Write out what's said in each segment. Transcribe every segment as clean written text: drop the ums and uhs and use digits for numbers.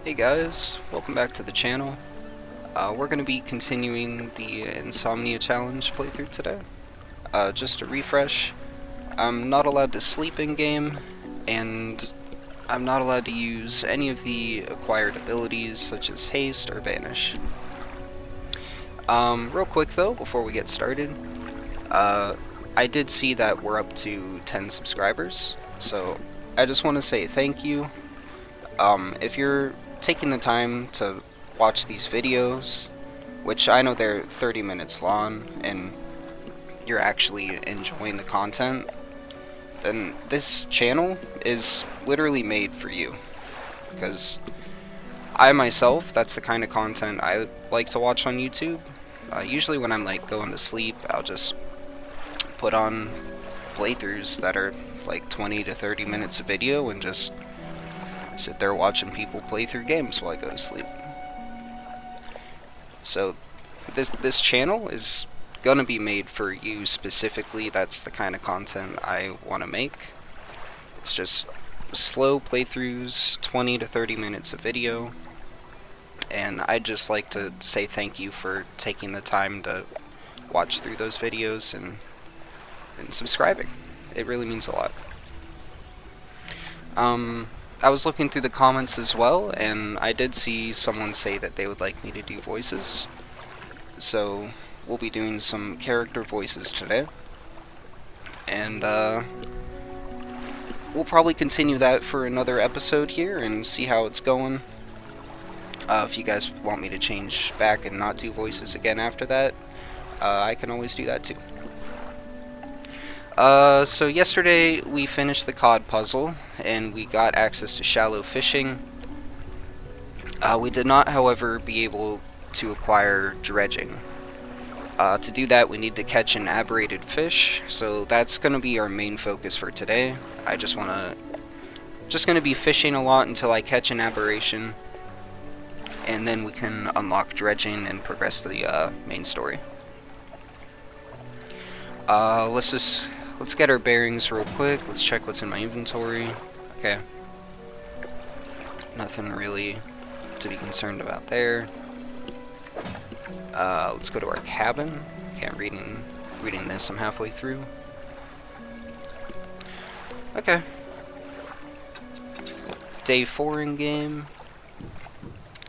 Hey guys, welcome back to the channel. We're going to be continuing the Insomnia challenge playthrough today. Just a refresh, I'm not allowed to sleep in game, and I'm not allowed to use any of the acquired abilities such as haste or vanish. Real quick though, before we get started, I did see that we're up to 10 subscribers, so I just want to say thank you. If you're taking the time to watch these videos, which I know they're 30 minutes long, and you're actually enjoying the content, then this channel is literally made for you. Because I myself, that's the kind of content I like to watch on YouTube. Usually when I'm like going to sleep, I'll just put on playthroughs that are like 20 to 30 minutes of video and just sit there watching people play through games while I go to sleep. So this channel is gonna be made for you specifically. That's the kind of content I want to make. It's just slow playthroughs, 20 to 30 minutes of video, and I'd just like to say thank you for taking the time to watch through those videos and subscribing. It really means a lot. I was looking through the comments as well, and I did see someone say that they would like me to do voices. So we'll be doing some character voices today, and we'll probably continue that for another episode here and see how it's going. If you guys want me to change back and not do voices again after that, I can always do that too. So yesterday we finished the cod puzzle, and we got access to shallow fishing. We did not, however, be able to acquire dredging. To do that, we need to catch an aberrated fish, so that's going to be our main focus for today. I just going to be fishing a lot until I catch an aberration, and then we can unlock dredging and progress the main story. Let's get our bearings real quick. Let's check what's in my inventory. Okay. Nothing really to be concerned about there. Let's go to our cabin. Okay, I'm reading this. I'm halfway through. Okay. Day 4 in game.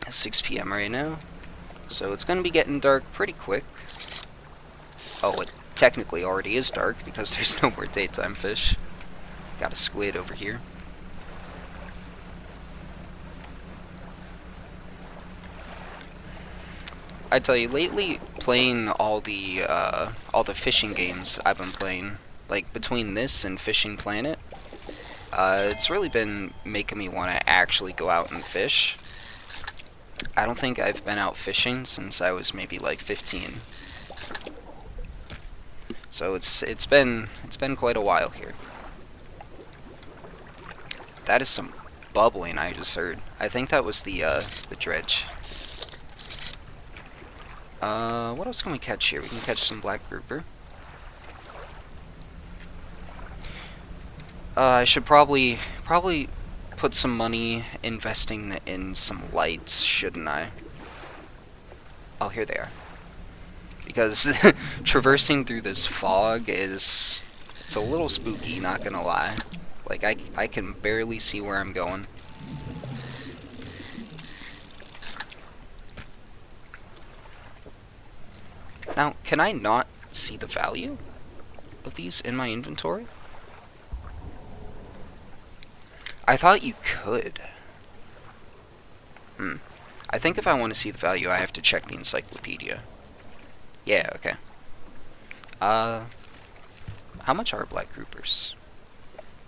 6 p.m. right now. So it's gonna be getting dark pretty quick. Oh, it technically already is dark because there's no more daytime fish. Got a squid over here. I tell you, lately playing all the fishing games I've been playing, like between this and Fishing Planet, it's really been making me want to actually go out and fish. I don't think I've been out fishing since I was maybe like 15. So it's been quite a while here. That is some bubbling I just heard. I think that was the dredge. What else can we catch here? We can catch some black grouper. I should probably put some money investing in some lights, shouldn't I? Oh, here they are. Because traversing through this fog it's a little spooky, not gonna lie. Like, I can barely see where I'm going. Now, can I not see the value of these in my inventory? I thought you could. I think if I want to see the value, I have to check the encyclopedia. Yeah, okay. How much are black groupers?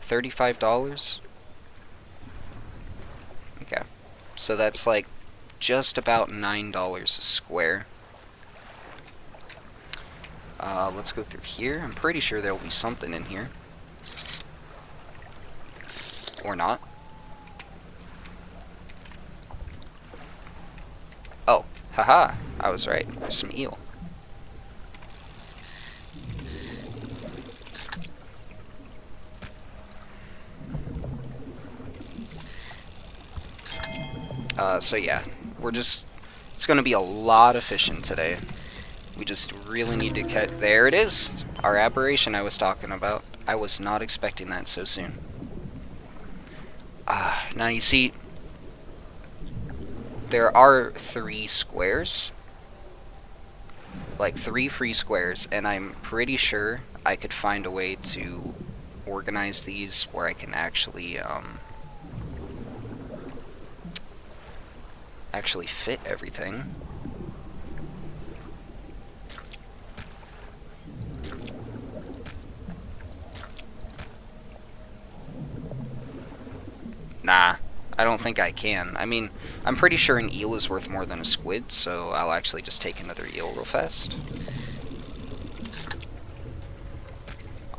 $35? Okay. So that's like just about $9 a square. Let's go through here. I'm pretty sure there'll be something in here. Or not. Oh, haha, I was right. There's some eel. So yeah, it's gonna be a lot of fishing today. We just really need to catch, there it is! Our aberration I was talking about. I was not expecting that so soon. Now you see, there are 3 squares. Like 3 free squares, and I'm pretty sure I could find a way to organize these where I can actually fit everything. Nah, I don't think I can. I mean, I'm pretty sure an eel is worth more than a squid, so I'll actually just take another eel real fast.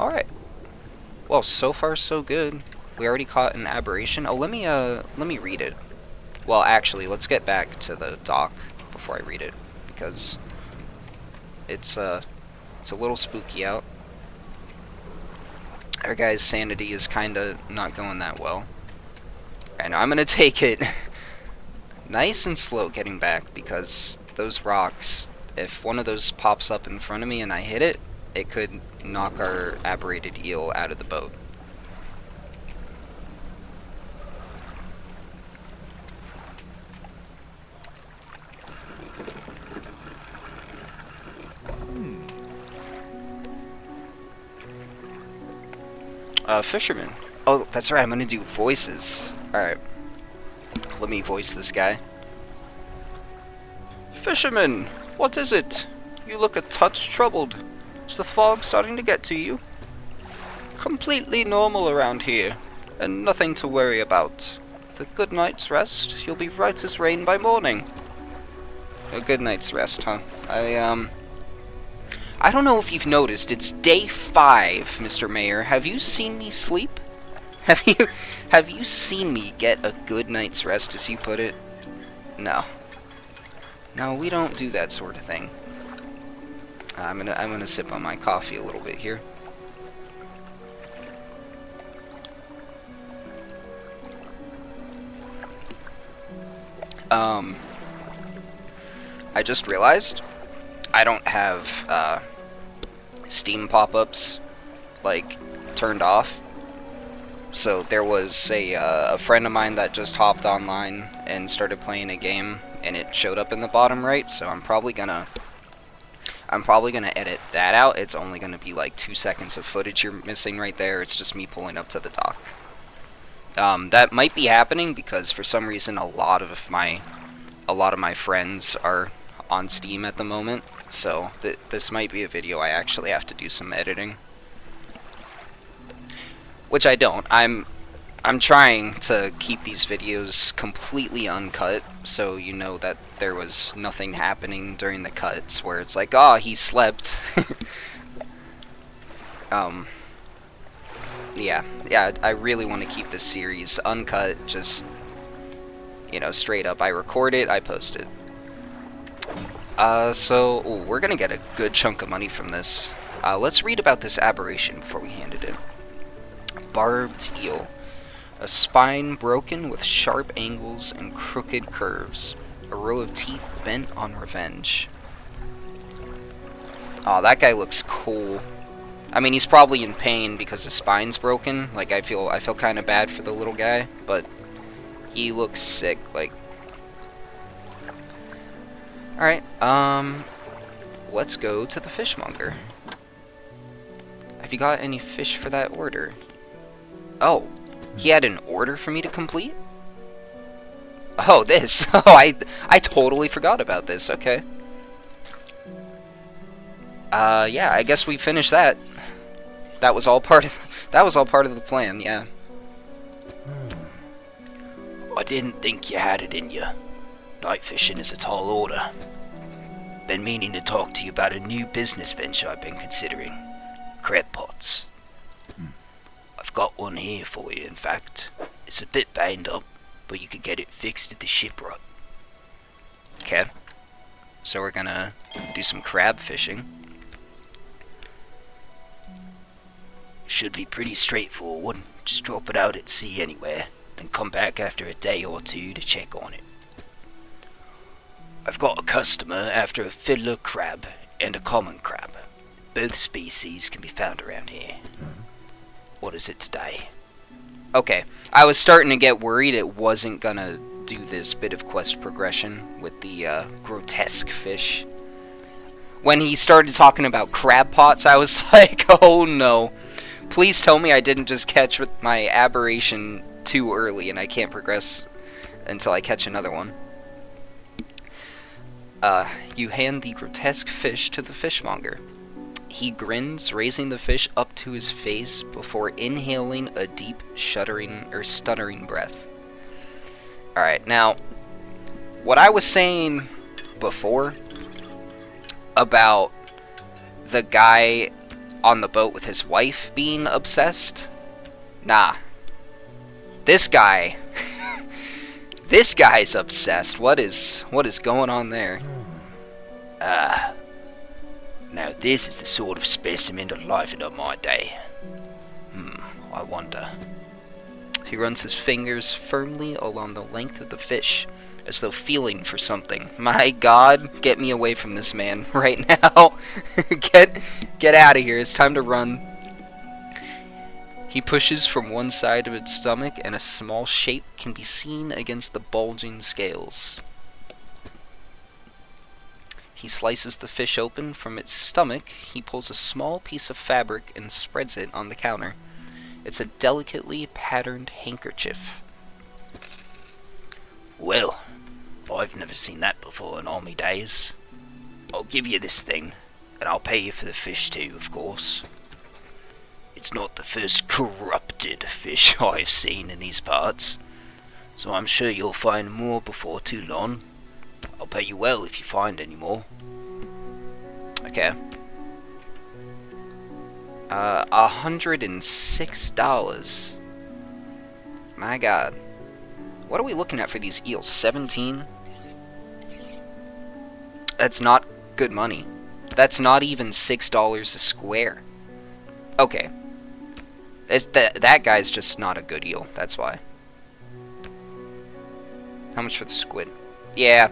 Alright. Well, so far so good. We already caught an aberration. Oh, let me read it. Well, actually, let's get back to the dock before I read it, because it's a little spooky out. Our guy's sanity is kinda not going that well. And I'm gonna take it nice and slow getting back, because those rocks, if one of those pops up in front of me and I hit it, it could knock our aberrated eel out of the boat. Fisherman. Oh, that's right, I'm gonna do voices. Alright. Let me voice this guy. Fisherman, what is it? You look a touch troubled. Is the fog starting to get to you? Completely normal around here, and nothing to worry about. With a good night's rest, you'll be right as rain by morning. A good night's rest, huh? I don't know if you've noticed, it's day 5, Mr. Mayor. Have you seen me sleep? Have you seen me get a good night's rest, as you put it? No. No, we don't do that sort of thing. I'm gonna sip on my coffee a little bit here. I just realized I don't have Steam pop-ups like turned off. So there was a friend of mine that just hopped online and started playing a game, and it showed up in the bottom right. So I'm probably gonna edit that out. It's only gonna be like 2 seconds of footage you're missing right there. It's just me pulling up to the dock. That might be happening because for some reason a lot of my friends are on Steam at the moment. So this might be a video I actually have to do some editing. Which I don't. I'm trying to keep these videos completely uncut, so you know that there was nothing happening during the cuts where it's like, oh, he slept. Yeah, I really want to keep this series uncut, just, you know, straight up. I record it, I post it. So, we're gonna get a good chunk of money from this. Let's read about this aberration before we hand it in. Barbed eel. A spine broken with sharp angles and crooked curves. A row of teeth bent on revenge. Oh, that guy looks cool. I mean, he's probably in pain because his spine's broken. Like, I feel kind of bad for the little guy, but he looks sick. Like, all right, let's go to the fishmonger. Have you got any fish for that order? Oh, he had an order for me to complete? Oh, this. Oh, I totally forgot about this. Okay. Yeah, I guess we finished that. That was all part of the plan, yeah. I didn't think you had it in you. Night fishing is a tall order. Been meaning to talk to you about a new business venture I've been considering. Crab pots. I've got one here for you, in fact. It's a bit banged up, but you could get it fixed at the shipwright. Okay. So we're gonna do some crab fishing. Should be pretty straightforward. Just drop it out at sea anywhere, then come back after a day or two to check on it. I've got a customer after a fiddler crab and a common crab. Both species can be found around here. What is it today? Okay, I was starting to get worried it wasn't gonna do this bit of quest progression with the grotesque fish. When he started talking about crab pots, I was like, oh no. Please tell me I didn't just catch with my aberration too early and I can't progress until I catch another one. You hand the grotesque fish to the fishmonger. He grins, raising the fish up to his face before inhaling a deep, stuttering breath. Alright, now, what I was saying before about the guy on the boat with his wife being obsessed, nah. This guy, this guy's obsessed. What is going on there? Now this is the sort of specimen to liven up my day. I wonder. He runs his fingers firmly along the length of the fish, as though feeling for something. My God, get me away from this man right now. Get out of here. It's time to run. He pushes from one side of its stomach, and a small shape can be seen against the bulging scales. He slices the fish open from its stomach. He pulls a small piece of fabric and spreads it on the counter. It's a delicately patterned handkerchief. Well, I've never seen that before in all me days. I'll give you this thing, and I'll pay you for the fish too, of course. It's not the first corrupted fish I've seen in these parts, so I'm sure you'll find more before too long. I'll pay you well if you find any more. Okay. $106. My God. What are we looking at for these eels? 17? That's not good money. That's not even $6 a square. Okay. That guy's just not a good eel. That's why. How much for the squid? Yeah,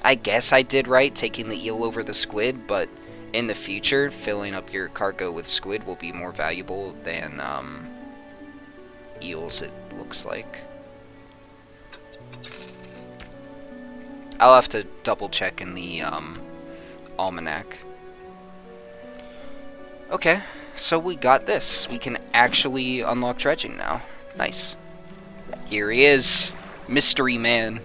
I guess I did right taking the eel over the squid, but in the future, filling up your cargo with squid will be more valuable than, eels, it looks like. I'll have to double check in the, almanac. Okay, so we got this. We can actually unlock dredging now. Nice. Here he is. Mystery man.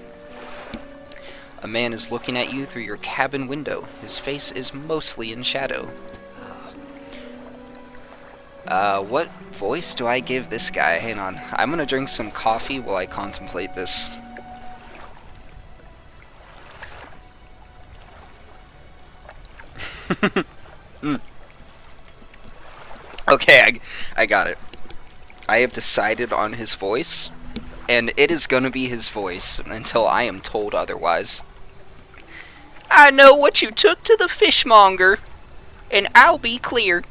A man is looking at you through your cabin window. His face is mostly in shadow. What voice do I give this guy? Hang on. I'm gonna drink some coffee while I contemplate this. Okay, I got it. I have decided on his voice. And it is gonna be his voice until I am told otherwise. I know what you took to the fishmonger, and I'll be clear.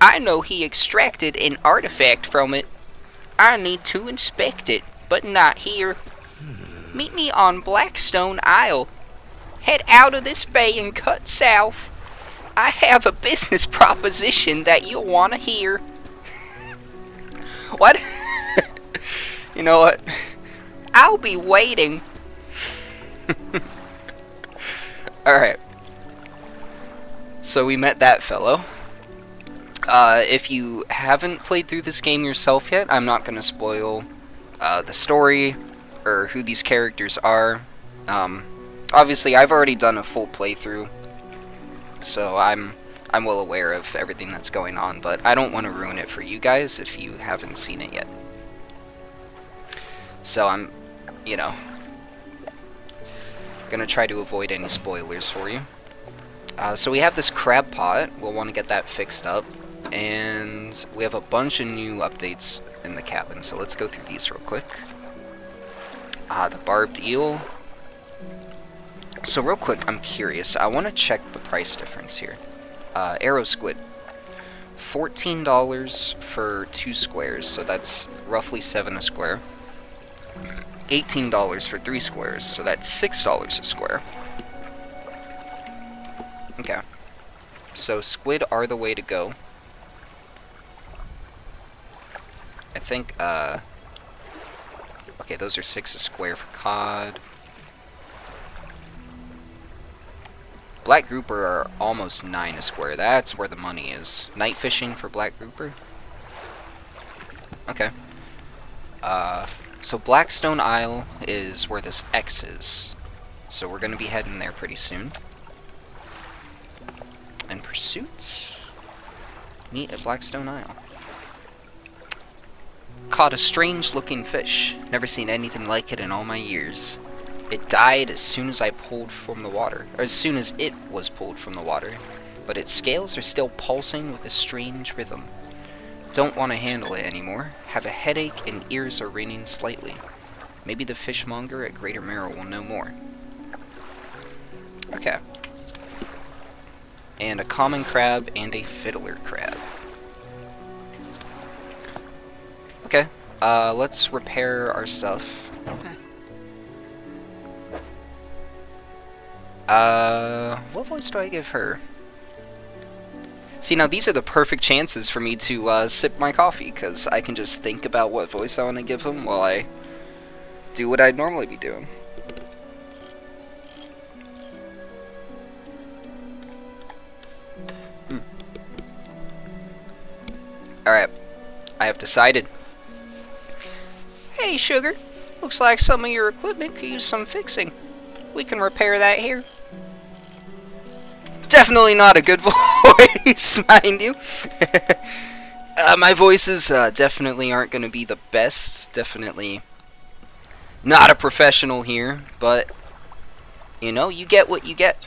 I know he extracted an artifact from it. I need to inspect it, but not here. Meet me on Blackstone Isle. Head out of this bay and cut south. I have a business proposition that you'll want to hear. What? You know what? I'll be waiting. Alright. So we met that fellow. If you haven't played through this game yourself yet, I'm not going to spoil the story or who these characters are. Obviously, I've already done a full playthrough, so I'm well aware of everything that's going on, but I don't want to ruin it for you guys if you haven't seen it yet. So I'm, gonna try to avoid any spoilers for you. So we have this crab pot. We'll want to get that fixed up. And we have a bunch of new updates in the cabin, so let's go through these real quick. The barbed eel. So real quick, I'm curious. I want to check the price difference here. Arrow squid. $14 for 2 squares, so that's roughly 7 a square. $18 for 3 squares, so that's $6 a square. Okay. So squid are the way to go. I think, okay, those are 6 a square for cod. Black grouper are almost 9 a square. That's where the money is. Night fishing for black grouper? Okay. So Blackstone Isle is where this X is. So we're going to be heading there pretty soon. And pursuits? Meet at Blackstone Isle. Caught a strange looking fish. Never seen anything like it in all my years. It died as soon as I pulled from the water, or as soon as it was pulled from the water, but its scales are still pulsing with a strange rhythm. Don't want to handle it anymore. Have a headache and ears are ringing slightly. Maybe the fishmonger at Greater Merrill will know more. Okay. And a common crab and a fiddler crab. Okay, let's repair our stuff. What voice do I give her? See, now these are the perfect chances for me to sip my coffee, because I can just think about what voice I want to give him while I do what I'd normally be doing. Alright, I have decided. Hey, Sugar. Looks like some of your equipment could use some fixing. We can repair that here. Definitely not a good voice, mind you. My voices definitely aren't going to be the best. Definitely not a professional here, but, you know, you get what you get.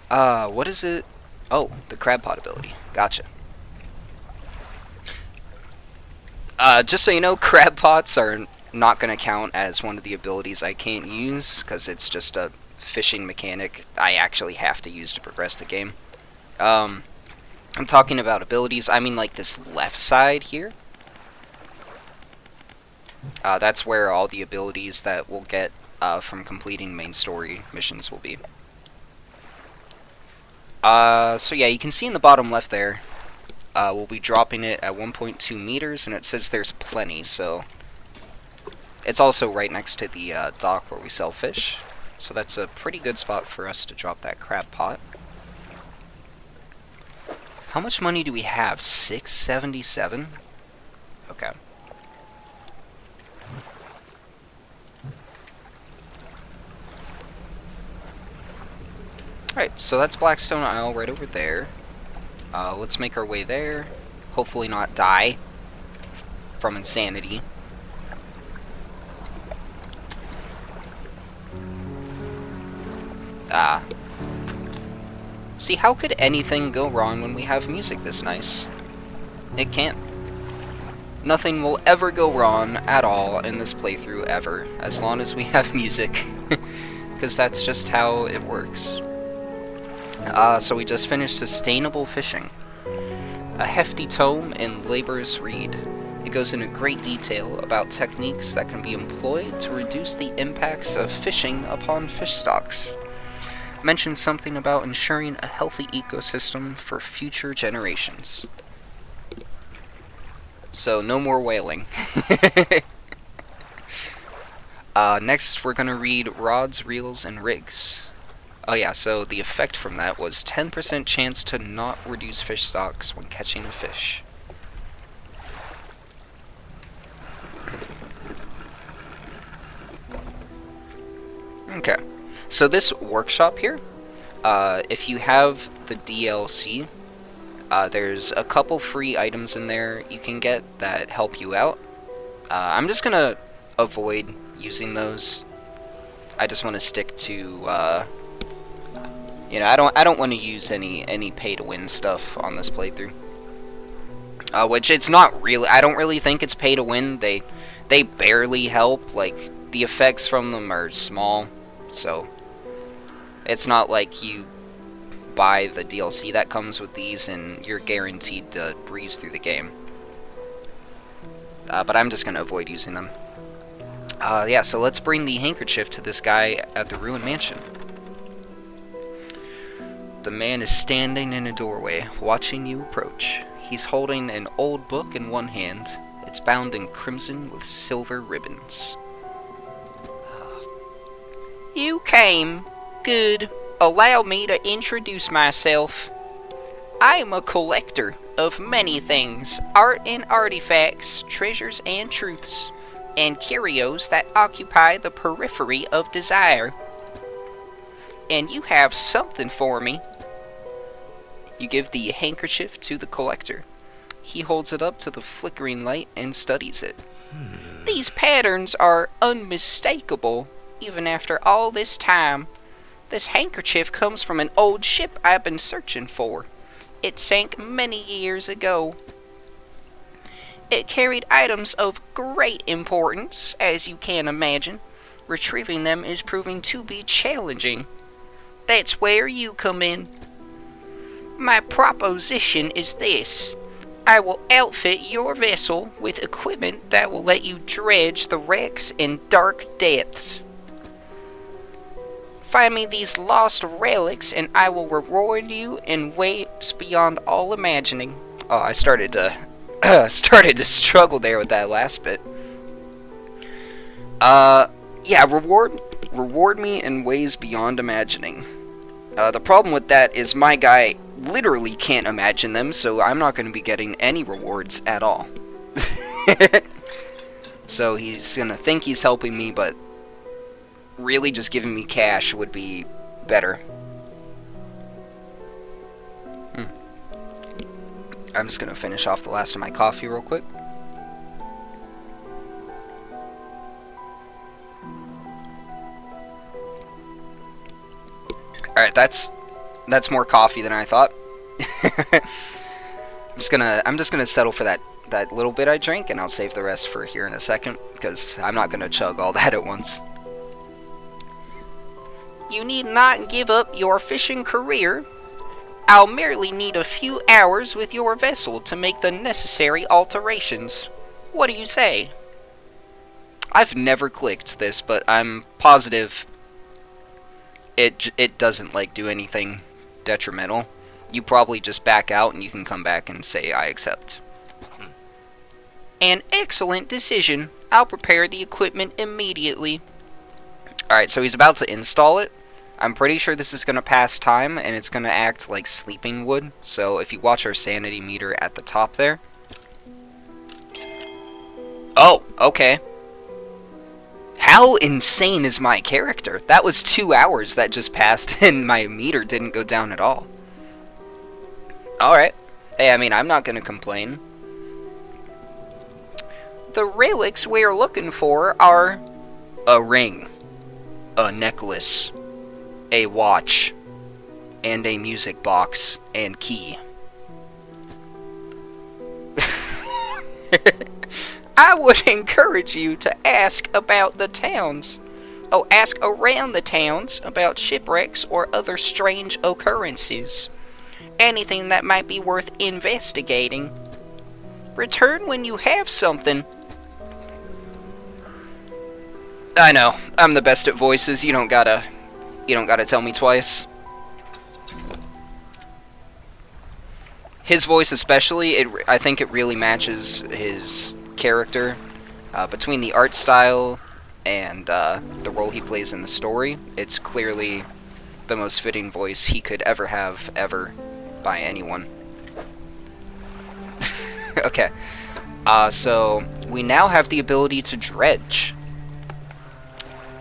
What is it? Oh, the crab pot ability. Gotcha. Just so you know, crab pots are not going to count as one of the abilities I can't use, because it's just a fishing mechanic I actually have to use to progress the game. I'm talking about abilities, I mean like this left side here. That's where all the abilities that we'll get from completing main story missions will be. So yeah, you can see in the bottom left there, we'll be dropping it at 1.2 meters, and it says there's plenty, so it's also right next to the dock where we sell fish, so that's a pretty good spot for us to drop that crab pot. How much money do we have? 677? Okay. Alright, so that's Blackstone Isle right over there. Let's make our way there. Hopefully not die from insanity. See, how could anything go wrong when we have music this nice? It can't. Nothing will ever go wrong at all in this playthrough ever, as long as we have music. Because that's just how it works. So we just finished Sustainable Fishing. A hefty tome in Labor's Read. It goes into great detail about techniques that can be employed to reduce the impacts of fishing upon fish stocks. Mentions something about ensuring a healthy ecosystem for future generations. So, no more whaling. Next, we're going to read Rods, Reels, and Rigs. Oh yeah, so the effect from that was 10% chance to not reduce fish stocks when catching a fish. Okay, so this workshop here, if you have the DLC, there's a couple free items in there you can get that help you out. I'm just gonna avoid using those. I just want to stick to, you know, I don't want to use any pay-to-win stuff on this playthrough. Which it's not really. I don't really think it's pay-to-win. They barely help. Like, the effects from them are small, so it's not like you buy the DLC that comes with these and you're guaranteed to breeze through the game. but I'm just gonna avoid using them. Yeah, so let's bring the handkerchief to this guy at the ruined mansion. The man is standing in a doorway, watching you approach. He's holding an old book in one hand. It's bound in crimson with silver ribbons. You came. Good. Allow me to introduce myself. I am a collector of many things, art and artifacts, treasures and truths, and curios that occupy the periphery of desire. And you have something for me. You give the handkerchief to the collector. He holds it up to the flickering light and studies it. These patterns are unmistakable, even after all this time. This handkerchief comes from an old ship I've been searching for. It sank many years ago. It carried items of great importance, as you can imagine. Retrieving them is proving to be challenging. That's where you come in. My proposition is this. I will outfit your vessel with equipment that will let you dredge the wrecks in dark depths. Find me these lost relics and I will reward you in ways beyond all imagining. Oh, I started to struggle there with that last bit. Yeah, reward me in ways beyond imagining. The problem with that is my guy literally can't imagine them, so I'm not going to be getting any rewards at all. So he's going to think he's helping me, but really just giving me cash would be better. I'm just going to finish off the last of my coffee real quick. Alright, that's more coffee than I thought. I'm just gonna settle for that little bit I drank, and I'll save the rest for here in a second, because I'm not gonna chug all that at once. You need not give up your fishing career. I'll merely need a few hours with your vessel to make the necessary alterations. What do you say? I've never clicked this, but I'm positive it doesn't do anything detrimental. You probably just back out and you can come back and say I accept. An excellent decision. I'll prepare the equipment immediately. Alright, so he's about to install it. I'm pretty sure this is going to pass time and it's going to act like sleeping would. So if you watch our sanity meter at the top there. Oh, okay. How insane is my character? That was 2 hours that just passed and my meter didn't go down at all. Alright. Hey, I mean, I'm not going to complain. The relics we're looking for are a ring, a necklace, a watch, and a music box and key. I would encourage you to ask about the towns. Oh, ask around the towns about shipwrecks or other strange occurrences. Anything that might be worth investigating. Return when you have something. I know, I'm the best at voices. You don't gotta tell me twice. His voice especially, I think it really matches his character. Between the art style and the role he plays in the story, it's clearly the most fitting voice he could ever have, ever, by anyone. Okay, so we now have the ability to dredge.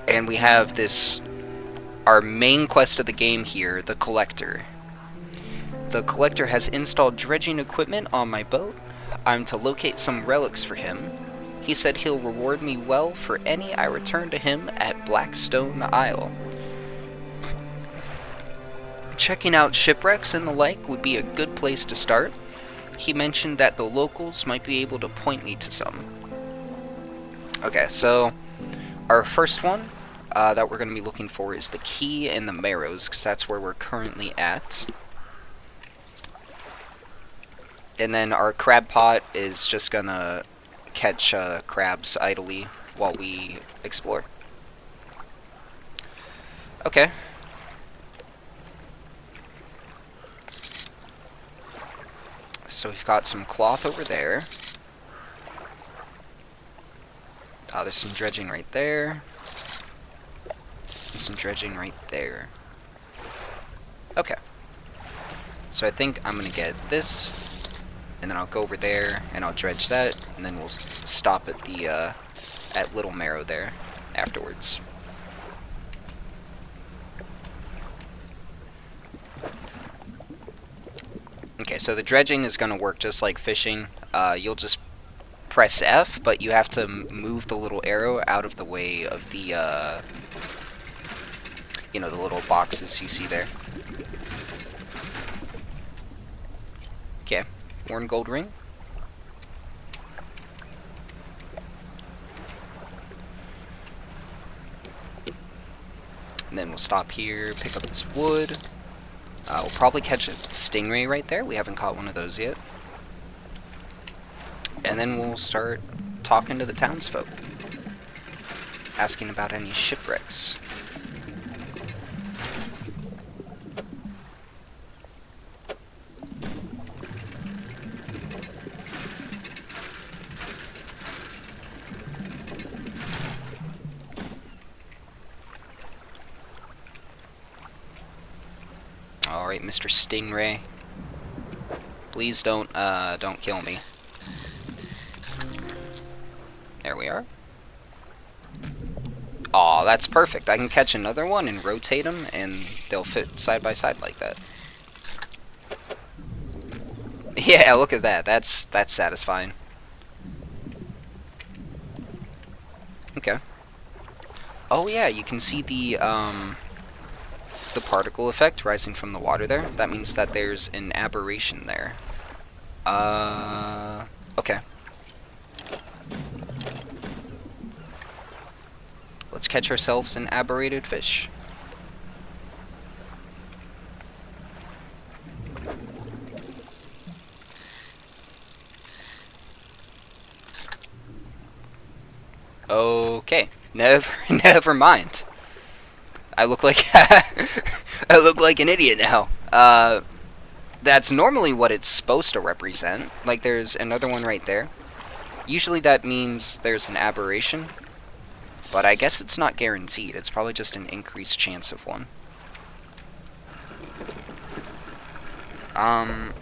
And we have our main quest of the game here, the Collector. The Collector has installed dredging equipment on my boat. I'm to locate some relics for him. He said he'll reward me well for any I return to him at Blackstone Isle. Checking out shipwrecks and the like would be a good place to start. He mentioned that the locals might be able to point me to some. Okay, so our first one that we're going to be looking for is the key in the Marrows, because that's where we're currently at. And then our crab pot is just going to catch crabs idly while we explore. Okay. So we've got some cloth over there. There's some dredging right there. And some dredging right there. Okay. So I think I'm gonna get this, and then I'll go over there, and I'll dredge that, and then we'll stop at the, at Little Marrow there afterwards. Okay, so the dredging is gonna work just like fishing. You'll just press F, but you have to move the little arrow out of the way of the, you know, the little boxes you see there. Okay, worn gold ring. And then we'll stop here, pick up this wood. We'll probably catch a stingray right there. We haven't caught one of those yet. And then we'll start talking to the townsfolk, asking about any shipwrecks. Alright, Mr. Stingray. Please don't kill me. There we are. Aw, that's perfect. I can catch another one and rotate them, and they'll fit side by side like that. Yeah, look at that. That's satisfying. Okay. Oh yeah, you can see the particle effect rising from the water there. That means that there's an aberration there. Okay. Let's catch ourselves an aberrated fish. Okay, never mind. I look like I look like an idiot now. That's normally what it's supposed to represent. Like, there's another one right there. Usually that means there's an aberration, but I guess it's not guaranteed. It's probably just an increased chance of one.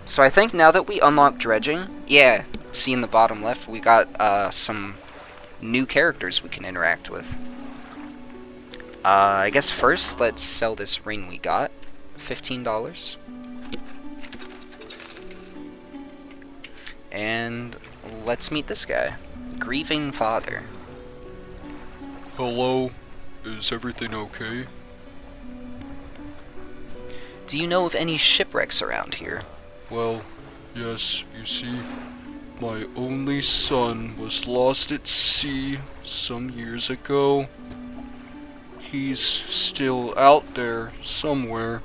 So I think now that we unlock dredging, yeah, see in the bottom left, we got some new characters we can interact with. I guess first, let's sell this ring we got. $15. And let's meet this guy. Grieving Father. Hello, is everything okay? Do you know of any shipwrecks around here? Well, yes, you see, my only son was lost at sea some years ago. He's still out there somewhere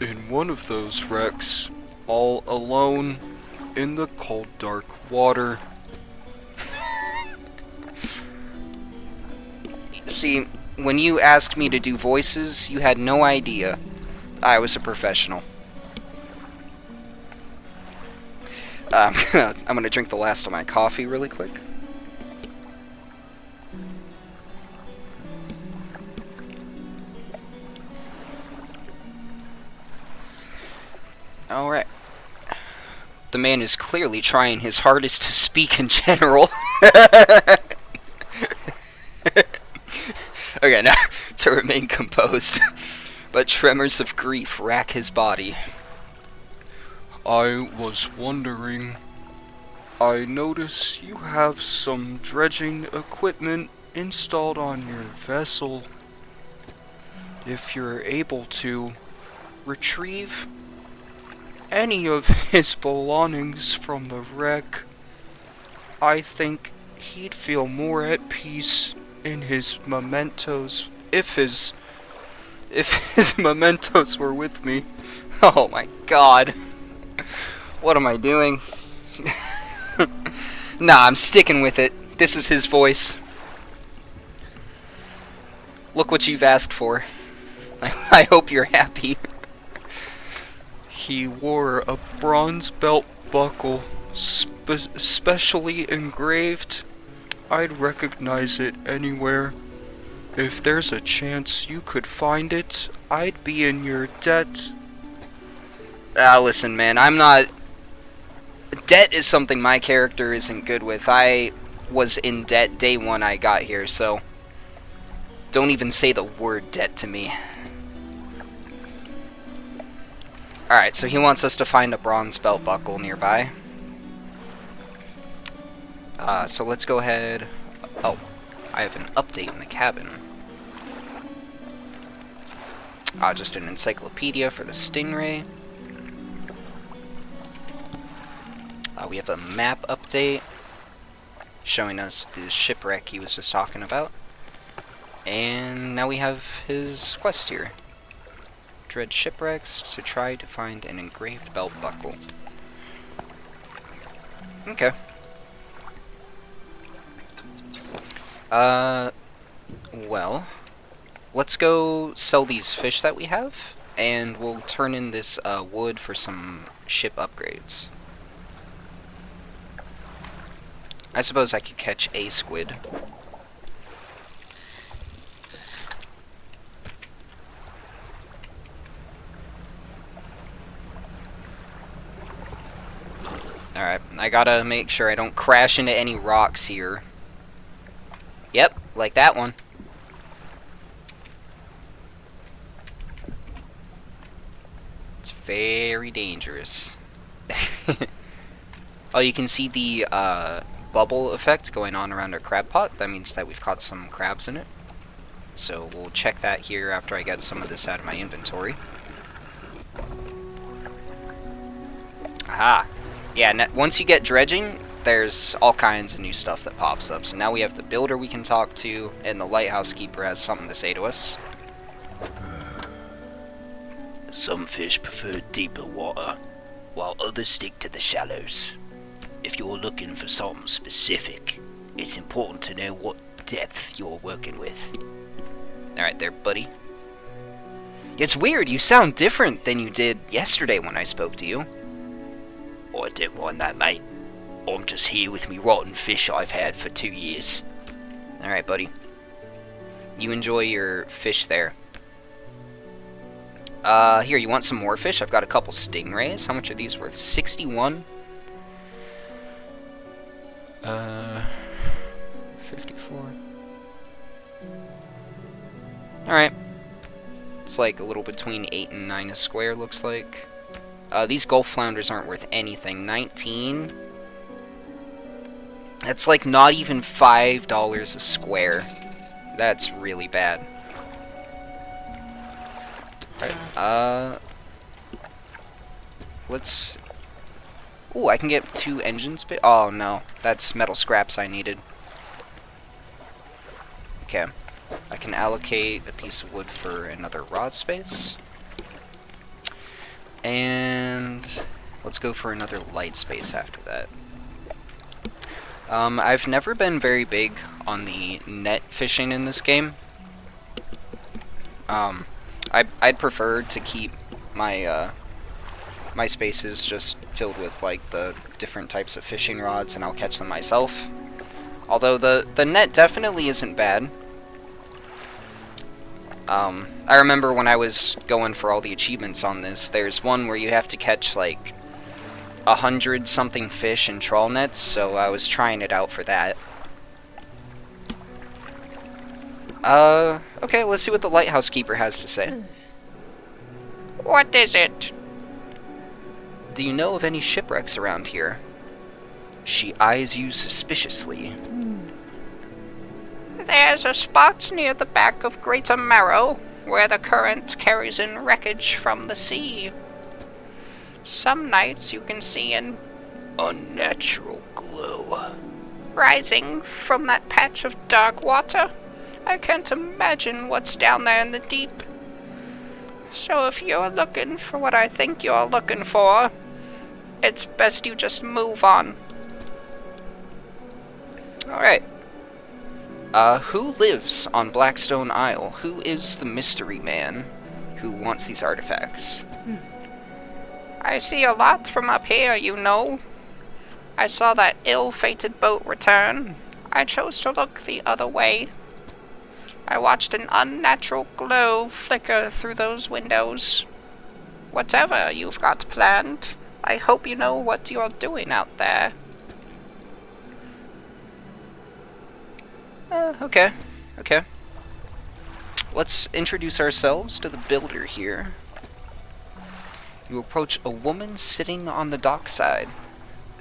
in one of those wrecks, all alone in the cold dark water. See, when you asked me to do voices, you had no idea I was a professional. I'm gonna drink the last of my coffee really quick. Alright. The man is clearly trying his hardest to speak in general. Okay, now, to remain composed. But tremors of grief rack his body. I was wondering, I notice you have some dredging equipment installed on your vessel. If you're able to retrieve any of his belongings from the wreck, I think he'd feel more at peace in his mementos if his mementos were with me. Oh my god. What am I doing? Nah, I'm sticking with it. This is his voice. Look what you've asked for. I hope you're happy. He wore a bronze belt buckle, specially engraved. I'd recognize it anywhere. If there's a chance you could find it, I'd be in your debt. Listen, man, I'm not... Debt is something my character isn't good with. I was in debt day one I got here, so... Don't even say the word debt to me. Alright, so he wants us to find a bronze belt buckle nearby. So let's go ahead... Oh, I have an update in the cabin. Just an encyclopedia for the Stingray. We have a map update showing us the shipwreck he was just talking about. And now we have his quest here. Dredge shipwrecks to try to find an engraved belt buckle. Okay. Well, let's go sell these fish that we have, and we'll turn in this wood for some ship upgrades. I suppose I could catch a squid. Alright, I gotta make sure I don't crash into any rocks here. Yep, like that one. It's very dangerous. Oh, you can see the bubble effect going on around our crab pot. That means that we've caught some crabs in it. So we'll check that here after I get some of this out of my inventory. Aha! Yeah, once you get dredging, there's all kinds of new stuff that pops up. So now we have the builder we can talk to, and the lighthouse keeper has something to say to us. Some fish prefer deeper water, while others stick to the shallows. If you're looking for something specific, it's important to know what depth you're working with. Alright there, buddy. It's weird, you sound different than you did yesterday when I spoke to you. I don't mind that, mate. I'm just here with me rotten fish I've had for 2 years. Alright, buddy. You enjoy your fish there. Here, you want some more fish? I've got a couple stingrays. How much are these worth? 61? 54. Alright. It's like a little between 8 and 9 a square, looks like. These Gulf flounders aren't worth anything. 19. That's like not even $5 a square. That's really bad. Alright, let's... Ooh, I can get 2 engines. Oh no, that's metal scraps I needed. Okay, I can allocate a piece of wood for another rod space. And let's go for another light space after that. I've never been very big on the net fishing in this game. I'd prefer to keep my my spaces just filled with like the different types of fishing rods, and I'll catch them myself. Although the net definitely isn't bad. I remember when I was going for all the achievements on this, there's one where you have to catch like 100 something fish in trawl nets, so I was trying it out for that. Okay, let's see what the lighthouse keeper has to say. What is it? Do you know of any shipwrecks around here? She eyes you suspiciously. There's a spot near the back of Greater Marrow where the current carries in wreckage from the sea. Some nights you can see an Unnatural glow. rising from that patch of dark water. I can't imagine what's down there in the deep. So if you're looking for what I think you're looking for, it's best you just move on. Alright. Who lives on Blackstone Isle? Who is the mystery man who wants these artifacts? I see a lot from up here, you know. I saw that ill-fated boat return. I chose to look the other way. I watched an unnatural glow flicker through those windows. Whatever you've got planned, I hope you know what you're doing out there. Okay. Let's introduce ourselves to the builder here. You approach a woman sitting on the dockside,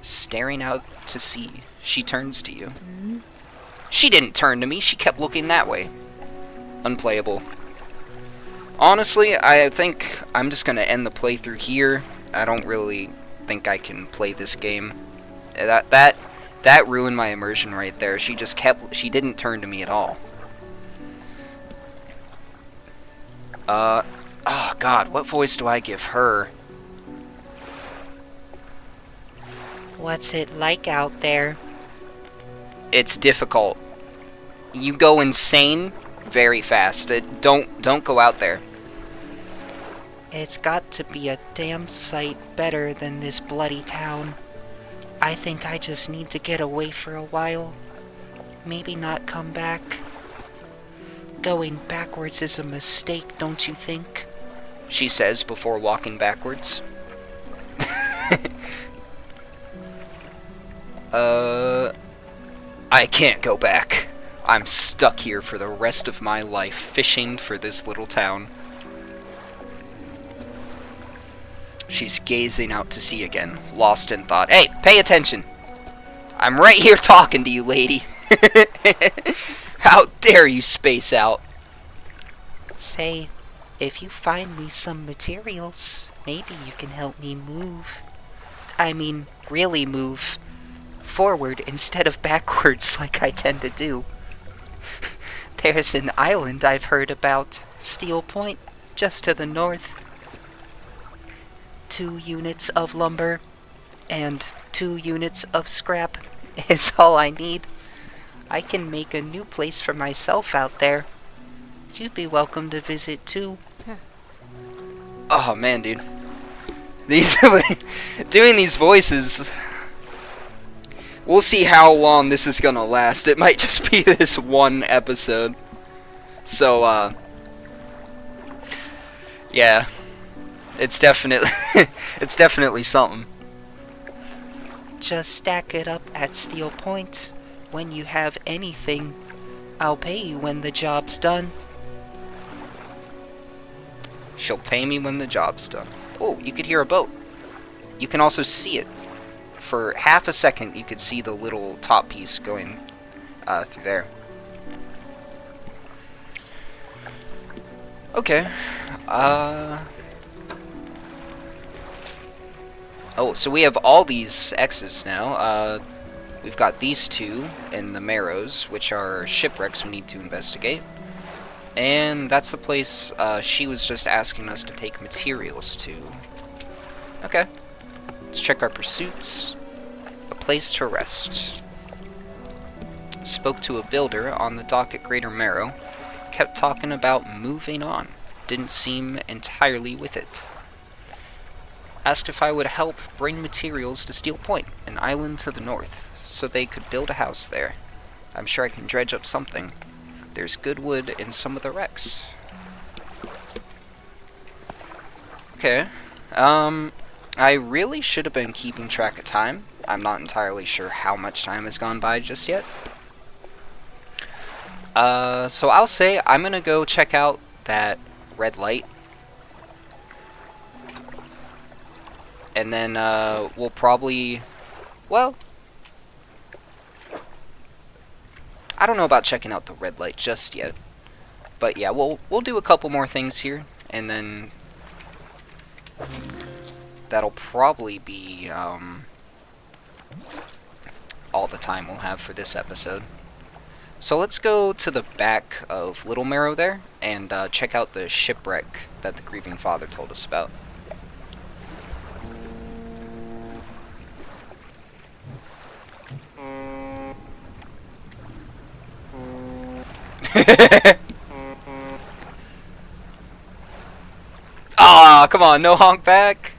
staring out to sea. She turns to you. She didn't turn to me, she kept looking that way. Unplayable. Honestly, I think I'm just gonna end the playthrough here. I don't really think I can play this game. That ruined my immersion right there. She didn't turn to me at all. Oh god, what voice do I give her? What's it like out there? It's difficult. You go insane very fast. Don't go out there. It's got to be a damn sight better than this bloody town. I think I just need to get away for a while. Maybe not come back. Going backwards is a mistake, don't you think? She says before walking backwards. I can't go back. I'm stuck here for the rest of my life fishing for this little town. She's gazing out to sea again, lost in thought. Hey, pay attention! I'm right here talking to you, lady. How dare you space out? Say, if you find me some materials, maybe you can help me move. I mean, really move. Forward instead of backwards like I tend to do. There's an island I've heard about, Steel Point, just to the north. 2 units of lumber and 2 units of scrap is all I need. I can make a new place for myself out there. You'd be welcome to visit too. Oh man, dude. Doing these voices. We'll see how long this is gonna last. It might just be this one episode. So, yeah. It's definitely something. Just stack it up at Steel Point. When you have anything, I'll pay you when the job's done. She'll pay me when the job's done. Oh, you could hear a boat. You can also see it. For half a second, you could see the little top piece going through there. Okay. Oh, so we have all these X's now. We've got these 2 in the Marrows, which are shipwrecks we need to investigate. And that's the place she was just asking us to take materials to. Okay. Let's check our pursuits. A place to rest. Spoke to a builder on the dock at Greater Marrow. Kept talking about moving on. Didn't seem entirely with it. Asked if I would help bring materials to Steel Point, an island to the north, so they could build a house there. I'm sure I can dredge up something. There's good wood in some of the wrecks. Okay. I really should have been keeping track of time. I'm not entirely sure how much time has gone by just yet. So I'll say I'm gonna go check out that red light. And then, we'll probably... Well... I don't know about checking out the red light just yet. But yeah, we'll do a couple more things here. And then... that'll probably be, all the time we'll have for this episode. So let's go to the back of Little Marrow there, and check out the shipwreck that the grieving father told us about. Ah, come on, no honk back.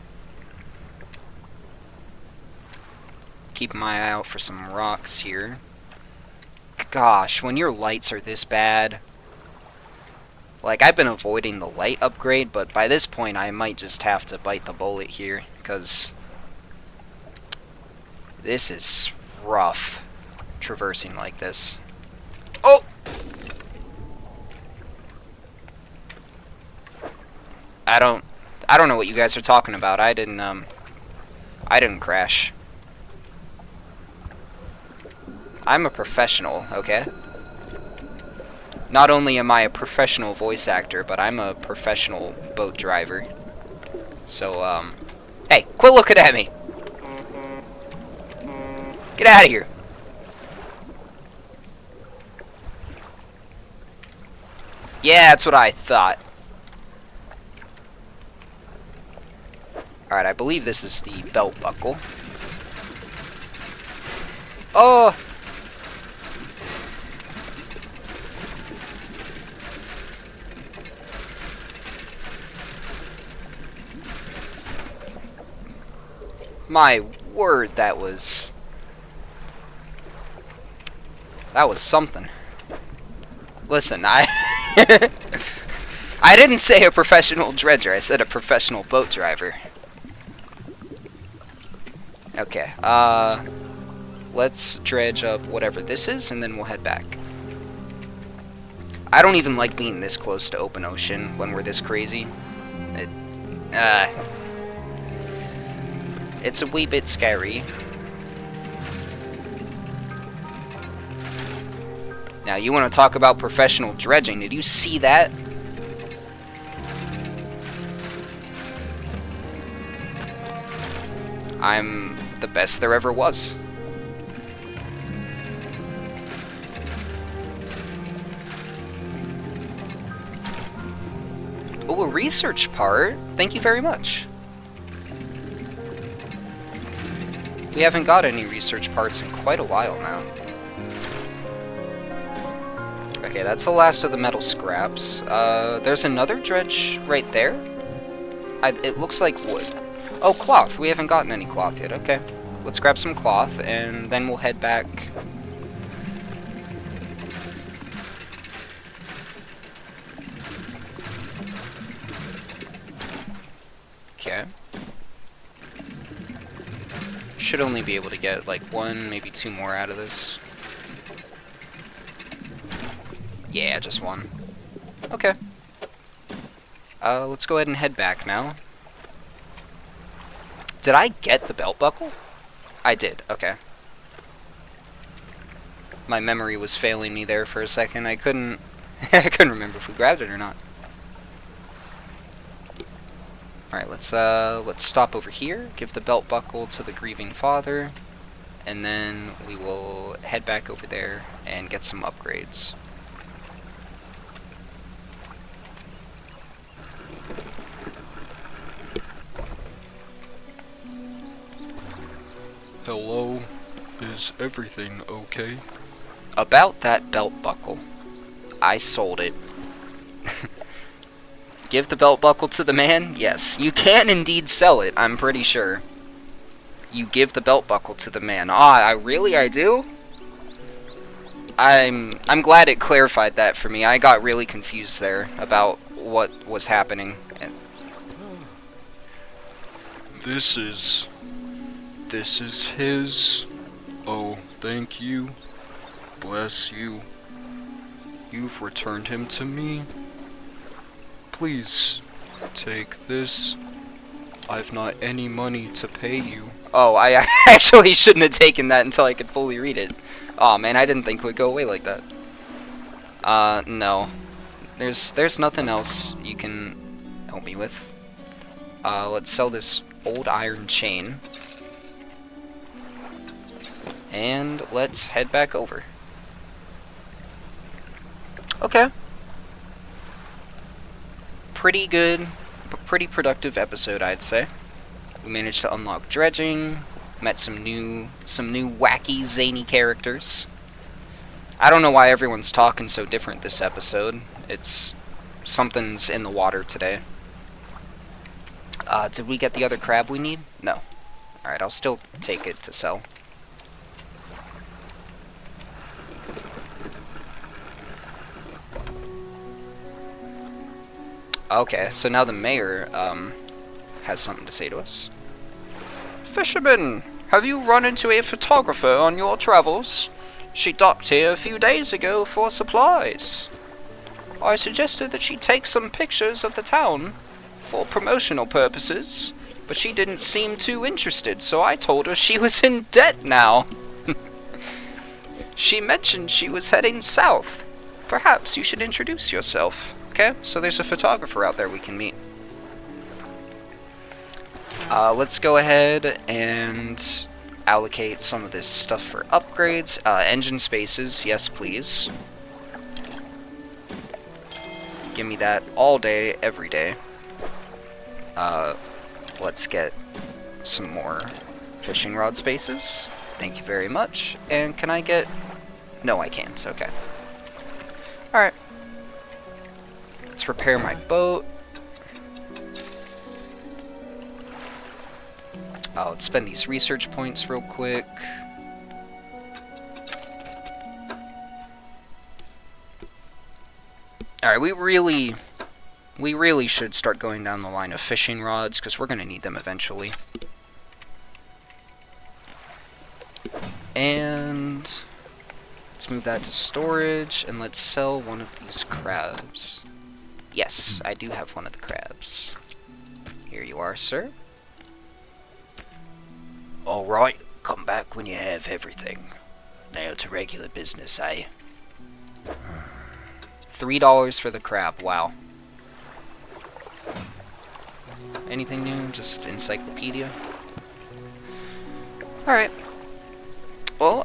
Keep my eye out for some rocks here. Gosh, when your lights are this bad... Like, I've been avoiding the light upgrade, but by this point I might just have to bite the bullet here, because... this is rough, traversing like this. Oh! I don't know what you guys are talking about. I didn't crash. I'm a professional, okay? Not only am I a professional voice actor, but I'm a professional boat driver. So, hey, quit looking at me! Get out of here! Yeah, that's what I thought. Alright, I believe this is the belt buckle. Oh! My word, that was something. Listen, I didn't say a professional dredger, I said a professional boat driver. Okay, let's dredge up whatever this is, and then we'll head back. I don't even like being this close to open ocean when we're this crazy. It's a wee bit scary. Now, you want to talk about professional dredging. Did you see that? I'm the best there ever was. Oh, a research part. Thank you very much. We haven't got any research parts in quite a while now. Okay, that's the last of the metal scraps. There's another dredge right there. It looks like wood. Oh, cloth. We haven't gotten any cloth yet. Okay. Let's grab some cloth, and then we'll head back. Okay. Should only be able to get like one, maybe two more out of this. Yeah, just one. Okay. Let's go ahead and head back now. Did I get the belt buckle? I did, okay. My memory was failing me there for a second. I couldn't I couldn't remember if we grabbed it or not. Alright, let's stop over here, give the belt buckle to the grieving father, and then we will head back over there and get some upgrades. Hello? Is everything okay? About that belt buckle, I sold it. Give the belt buckle to the man? Yes, you can indeed sell it, I'm pretty sure. You give the belt buckle to the man. Ah, I do? I'm glad it clarified that for me. I got really confused there about what was happening. This is his. Oh, thank you. Bless you. You've returned him to me. Please, take this. I've not any money to pay you. Oh, I actually shouldn't have taken that until I could fully read it. Oh man, I didn't think it would go away like that. No. There's nothing else you can help me with. Let's sell this old iron chain. And let's head back over. Okay. Pretty good, pretty productive episode, I'd say. We managed to unlock dredging, met some new wacky, zany characters. I don't know why everyone's talking so different this episode. It's... something's in the water today. Did we get the other crab we need? No. Alright, I'll still take it to sell. Okay, so now the mayor, has something to say to us. Fisherman, have you run into a photographer on your travels? She docked here a few days ago for supplies. I suggested that she take some pictures of the town for promotional purposes, but she didn't seem too interested, so I told her she was in debt now. She mentioned she was heading south. Perhaps you should introduce yourself. Okay, so there's a photographer out there we can meet. Let's go ahead and allocate some of this stuff for upgrades. Engine spaces, yes please. Give me that all day, every day. Let's get some more fishing rod spaces. Thank you very much. And can I get... No, I can't. Okay. Alright. Let's repair my boat. Let's spend these research points real quick. Alright, we really should start going down the line of fishing rods, because we're going to need them eventually. And let's move that to storage, and let's sell one of these crabs. Yes, I do have one of the crabs. Here you are, sir. Alright, come back when you have everything. Now to regular business, eh? $3 for the crab, wow. Anything new? Just encyclopedia? Alright. Well,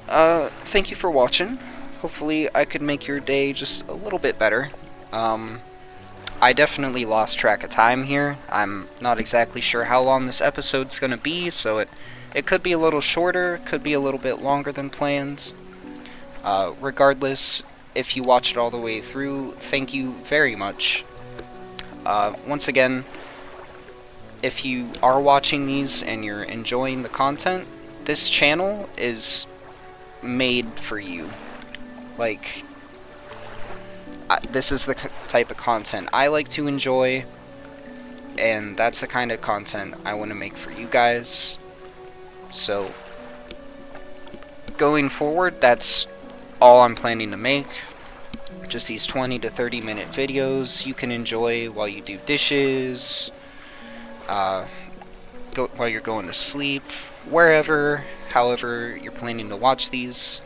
thank you for watching. Hopefully I could make your day just a little bit better. I definitely lost track of time here. I'm not exactly sure how long this episode's gonna be, so it could be a little shorter, could be a little bit longer than planned. Regardless, if you watch it all the way through, thank you very much. Once again, if you are watching these and you're enjoying the content, this channel is made for you. Like, this is the type of content I like to enjoy, and that's the kind of content I want to make for you guys. So, going forward, that's all I'm planning to make. Just these 20 to 30 minute videos you can enjoy while you do dishes, while you're going to sleep, wherever, however you're planning to watch these.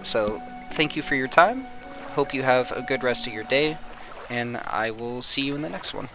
So, thank you for your time. Hope you have a good rest of your day, and I will see you in the next one.